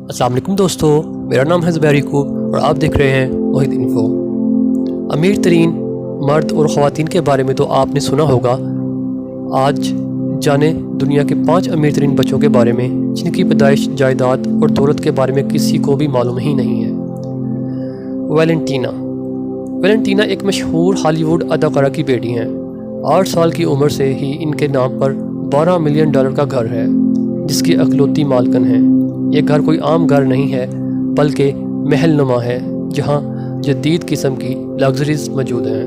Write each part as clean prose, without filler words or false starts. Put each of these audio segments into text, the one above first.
अस्सलाम वालेकुम दोस्तों, मेरा नाम है ज़ुबैर याकूब और आप देख रहे हैं वहीद इन्फो। अमीर तरीन मर्द और ख़वातीन के बारे में तो आपने सुना होगा। आज जाने दुनिया के 5 अमीर तरीन बच्चों के बारे में जिनकी पैदाइश, जायदाद और दौलत के बारे में किसी को भी मालूम ही नहीं है। वैलेंटीना एक मशहूर हॉलीवुड अदाकारा की बेटी हैं। 8 साल की उम्र से ही इनके नाम पर $12 मिलियन का घर है जिसकी अकलौती मालकन है। ये घर कोई आम घर नहीं है बल्कि महल नुमा है जहाँ जदीद किस्म की लग्जरीज मौजूद हैं।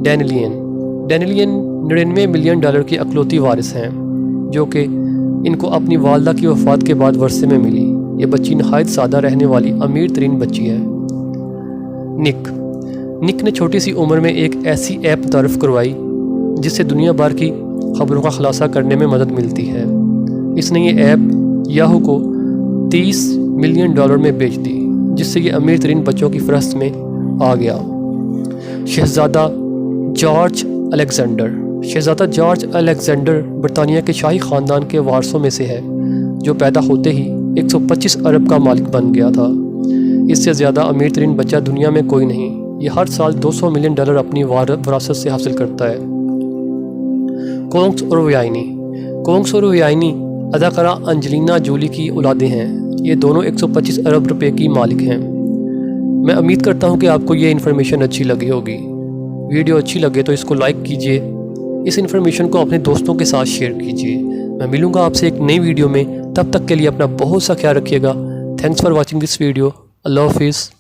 डैनिलियन 99 मिलियन डॉलर की अकलौती वारिस हैं जो कि इनको अपनी वालदा की वफ़ात के बाद वर्से में मिली। ये बच्ची नहायत सादा रहने वाली अमीर तरीन बच्ची है। निक ने छोटी सी उम्र में एक ऐसी ऐप मुतारफ़ करवाई जिससे दुनिया भर की ख़बरों का खुलासा करने में मदद मिलती है। इसने ये ऐप याहू को $30 मिलियन में बेच दी जिससे ये अमीर तरीन बच्चों की फहरिस्त में आ गया। शहज़ादा जॉर्ज अलेक्जेंडर बरतानिया के शाही ख़ानदान के वारसों में से है जो पैदा होते ही 125 अरब का मालिक बन गया था। इससे ज़्यादा अमीर तरीन बच्चा दुनिया में कोई नहीं। ये हर साल $200 मिलियन अपनी विरासत से हासिल करता है। कोंग्स और वयाइनी अदाकारा एंजेलिना जोली की औलादें हैं। ये दोनों 125 अरब रुपए की मालिक हैं। मैं उम्मीद करता हूँ कि आपको ये इन्फॉर्मेशन अच्छी लगी होगी। वीडियो अच्छी लगे तो इसको लाइक कीजिए। इस इन्फॉर्मेशन को अपने दोस्तों के साथ शेयर कीजिए। मैं मिलूँगा आपसे एक नई वीडियो में। तब तक के लिए अपना बहुत सा ख्याल रखिएगा। Thanks for watching this video. अल्लाह हाफिज़।